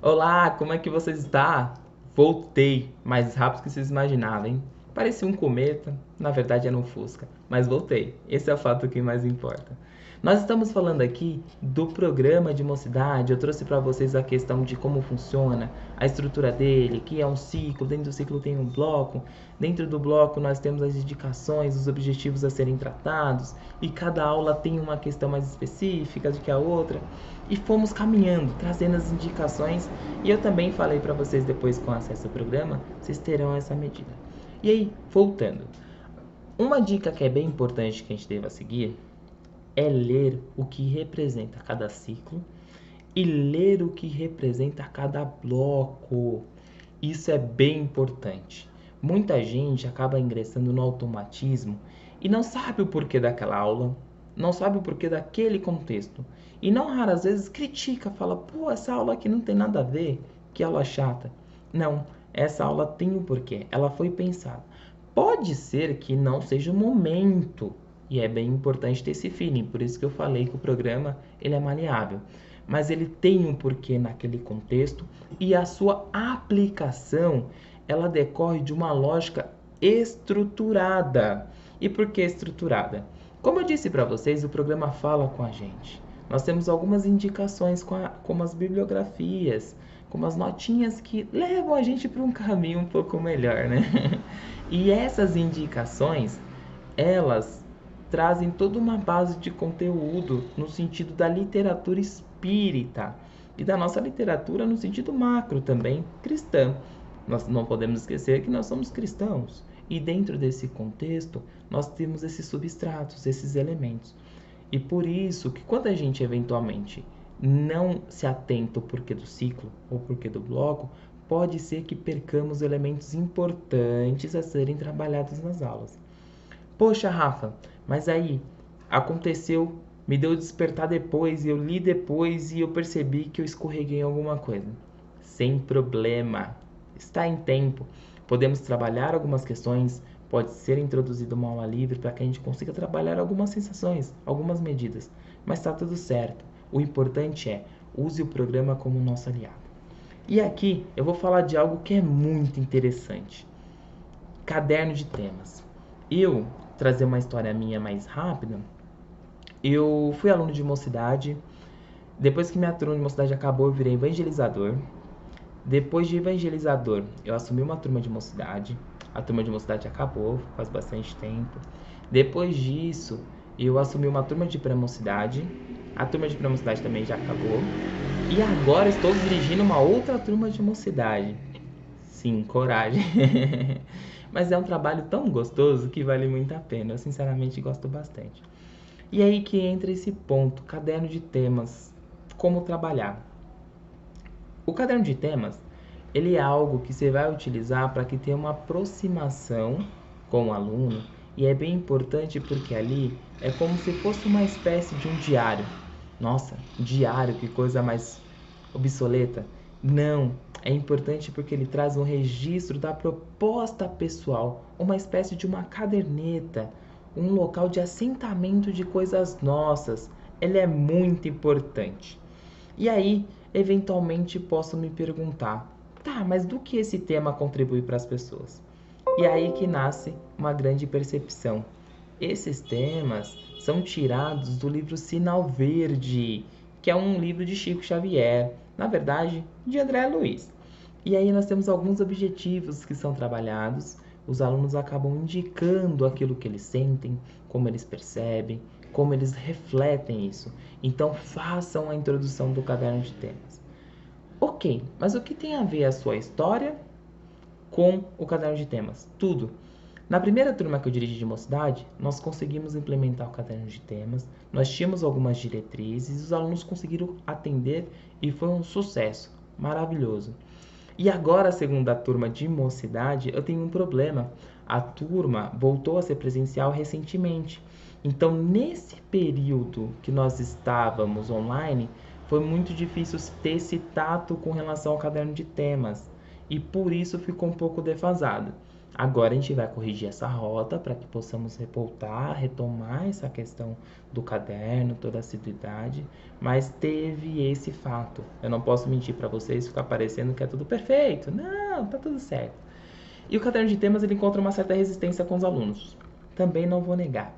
Olá, como é que você está? Voltei mais rápido que vocês imaginavam, hein? Parecia um cometa, na verdade era um Fusca, mas voltei. Esse é o fato que mais importa. Nós estamos falando aqui do programa de mocidade. Eu trouxe para vocês a questão de como funciona, a estrutura dele, que é um ciclo, dentro do ciclo tem um bloco, dentro do bloco nós temos as indicações, os objetivos a serem tratados, e cada aula tem uma questão mais específica do que a outra. E fomos caminhando, trazendo as indicações, e eu também falei para vocês depois com acesso ao programa, vocês terão essa medida. E aí, voltando. Uma dica que é bem importante que a gente deva seguir é ler o que representa cada ciclo e ler o que representa cada bloco. Isso é bem importante. Muita gente acaba ingressando no automatismo e não sabe o porquê daquela aula, não sabe o porquê daquele contexto. E não raras vezes critica, fala: pô, essa aula aqui não tem nada a ver, que aula chata. Não, essa aula tem um porquê, ela foi pensada. Pode ser que não seja o momento, e é bem importante ter esse feeling, por isso que eu falei que o programa ele é maleável, mas ele tem um porquê naquele contexto e a sua aplicação ela decorre de uma lógica estruturada. E por que estruturada? Como eu disse para vocês, o programa fala com a gente. Nós temos algumas indicações como as bibliografias, como as notinhas que levam a gente para um caminho um pouco melhor, né? E essas indicações, elas trazem toda uma base de conteúdo no sentido da literatura espírita e da nossa literatura no sentido macro também cristã. Nós não podemos esquecer que nós somos cristãos e dentro desse contexto nós temos esses substratos, esses elementos. E por isso que quando a gente eventualmente não se atenta ao porquê do ciclo ou porquê do bloco, pode ser que percamos elementos importantes a serem trabalhados nas aulas. Poxa, Rafa, mas aí aconteceu, me deu despertar depois, eu li depois e eu percebi que eu escorreguei em alguma coisa. Sem problema, está em tempo. Podemos trabalhar algumas questões, pode ser introduzida uma aula livre para que a gente consiga trabalhar algumas sensações, algumas medidas, mas está tudo certo. O importante é use o programa como nosso aliado. E aqui eu vou falar de algo que é muito interessante. Caderno de temas. Eu trazer uma história minha mais rápida. Eu fui aluno de mocidade. Depois que minha turma de mocidade acabou, eu virei evangelizador. Depois de evangelizador, eu assumi uma turma de mocidade. A turma de mocidade acabou, faz bastante tempo. Depois disso, eu assumi uma turma de pré-mocidade. A turma de pré-mocidade também já acabou. E agora estou dirigindo uma outra turma de mocidade. Sim, coragem. Mas é um trabalho tão gostoso que vale muito a pena. Eu sinceramente gosto bastante. E aí que entra esse ponto, caderno de temas, como trabalhar. O caderno de temas, ele é algo que você vai utilizar para que tenha uma aproximação com o aluno, e é bem importante porque ali é como se fosse uma espécie de um diário. Nossa, diário, que coisa mais obsoleta. Não, é importante porque ele traz um registro da proposta pessoal, uma espécie de uma caderneta, um local de assentamento de coisas nossas. Ele é muito importante. E aí, eventualmente, posso me perguntar: tá, mas do que esse tema contribui para as pessoas? E aí que nasce uma grande percepção. Esses temas são tirados do livro Sinal Verde, que é um livro de Chico Xavier, na verdade, de André Luiz. E aí nós temos alguns objetivos que são trabalhados, os alunos acabam indicando aquilo que eles sentem, como eles percebem, como eles refletem isso. Então façam a introdução do caderno de temas. Ok, mas o que tem a ver a sua história com o caderno de temas? Tudo. Na primeira turma que eu dirigi de mocidade, nós conseguimos implementar o caderno de temas, nós tínhamos algumas diretrizes, os alunos conseguiram atender e foi um sucesso, maravilhoso. E agora, a segunda turma de mocidade, eu tenho um problema. A turma voltou a ser presencial recentemente. Então, nesse período que nós estávamos online, foi muito difícil ter esse tato com relação ao caderno de temas. E por isso ficou um pouco defasado. Agora a gente vai corrigir essa rota para que possamos retomar essa questão do caderno, toda a assiduidade, mas teve esse fato. Eu não posso mentir para vocês, ficar parecendo que é tudo perfeito. Não, tá tudo certo. E o caderno de temas ele encontra uma certa resistência com os alunos. Também não vou negar.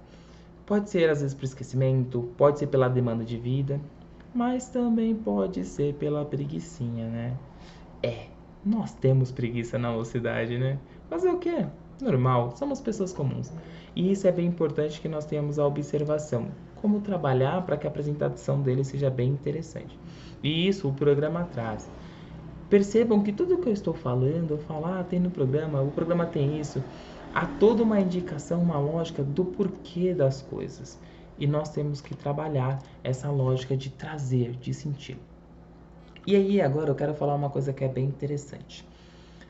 Pode ser às vezes por esquecimento, pode ser pela demanda de vida, mas também pode ser pela preguicinha, né? Nós temos preguiça na mocidade, né? Fazer o quê? Normal, somos pessoas comuns. E isso é bem importante que nós tenhamos a observação. Como trabalhar para que a apresentação dele seja bem interessante. E isso o programa traz. Percebam que tudo que eu estou falando, eu falo, tem no programa, o programa tem isso. Há toda uma indicação, uma lógica do porquê das coisas. E nós temos que trabalhar essa lógica de trazer, de sentir. E aí, agora eu quero falar uma coisa que é bem interessante.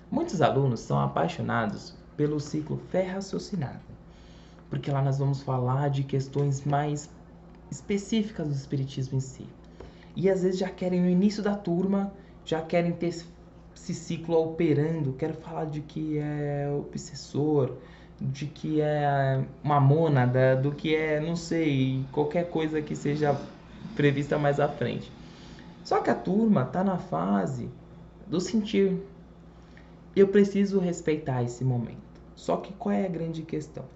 Muitos alunos são apaixonados pelo ciclo Fé Raciocinada, porque lá nós vamos falar de questões mais específicas do Espiritismo em si. E às vezes já querem no início da turma, já querem ter esse ciclo operando, quero falar de que é obsessor, de que é uma mônada, do que é, não sei, qualquer coisa que seja prevista mais à frente. Só que a turma está na fase do sentir. Eu preciso respeitar esse momento. Só que qual é a grande questão?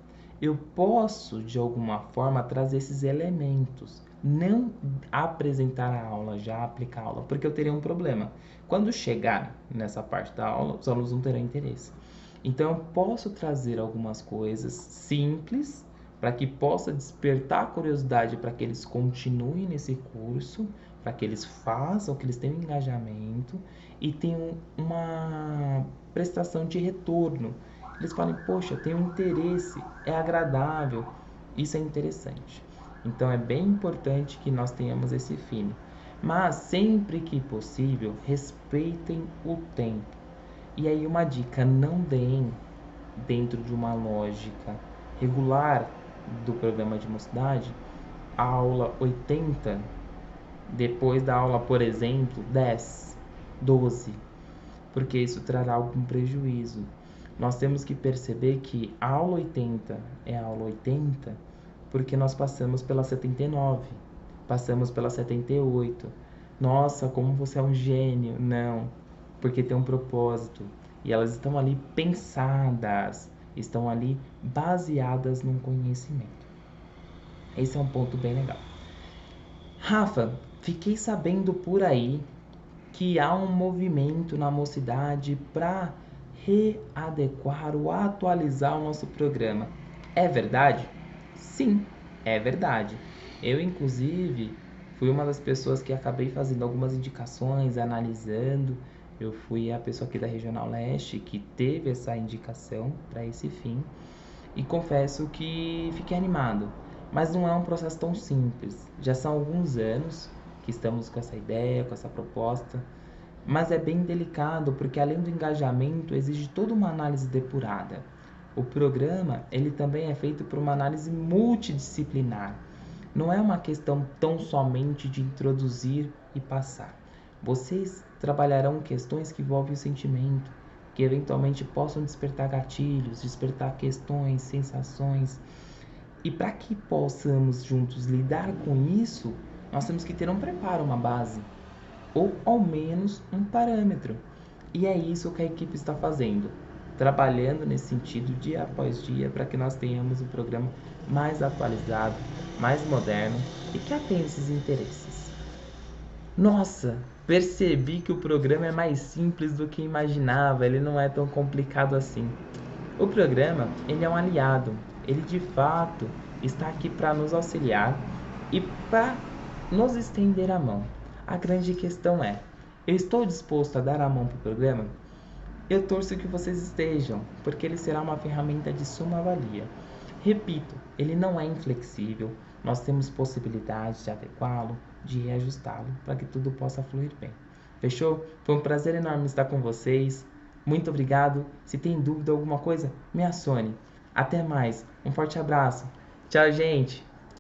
Eu posso, de alguma forma, trazer esses elementos. Não apresentar a aula, já aplicar a aula, porque eu teria um problema. Quando chegar nessa parte da aula, os alunos não terão interesse. Então, eu posso trazer algumas coisas simples para que possa despertar a curiosidade para que eles continuem nesse curso, para que eles façam, que eles tenham engajamento e tenham uma prestação de retorno. Eles falam, poxa, tem um interesse, é agradável, isso é interessante. Então é bem importante que nós tenhamos esse feeling. Mas sempre que possível, respeitem o tempo. E aí uma dica, não deem dentro de uma lógica regular do programa de mocidade, a aula 80, depois da aula, por exemplo, 10, 12, porque isso trará algum prejuízo. Nós temos que perceber que a aula 80 é a aula 80 porque nós passamos pela 79, passamos pela 78. Nossa, como você é um gênio. Não, porque tem um propósito. E elas estão ali pensadas, estão ali baseadas num conhecimento. Esse é um ponto bem legal. Rafa, fiquei sabendo por aí que há um movimento na mocidade para readequar ou atualizar o nosso programa. É verdade? Sim, é verdade. Eu, inclusive, fui uma das pessoas que acabei fazendo algumas indicações, analisando. Eu fui a pessoa aqui da Regional Leste que teve essa indicação para esse fim. E confesso que fiquei animado. Mas não é um processo tão simples. Já são alguns anos que estamos com essa ideia, com essa proposta. Mas é bem delicado porque além do engajamento exige toda uma análise depurada. O programa ele também é feito por uma análise multidisciplinar. Não é uma questão tão somente de introduzir e passar. Vocês trabalharão questões que envolvem o sentimento, que eventualmente possam despertar gatilhos, despertar questões, sensações. E para que possamos juntos lidar com isso, nós temos que ter um preparo, uma base, ou ao menos um parâmetro. E é isso que a equipe está fazendo, trabalhando nesse sentido dia após dia para que nós tenhamos um programa mais atualizado, mais moderno e que atenda esses interesses. Nossa, percebi que o programa é mais simples do que imaginava, ele não é tão complicado assim. O programa, ele é um aliado, ele de fato está aqui para nos auxiliar e para nos estender a mão. A grande questão é, eu estou disposto a dar a mão para o programa? Eu torço que vocês estejam, porque ele será uma ferramenta de suma valia. Repito, ele não é inflexível, nós temos possibilidade de adequá-lo, de reajustá-lo, para que tudo possa fluir bem. Fechou? Foi um prazer enorme estar com vocês. Muito obrigado. Se tem dúvida alguma coisa, me acione. Até mais. Um forte abraço. Tchau, gente.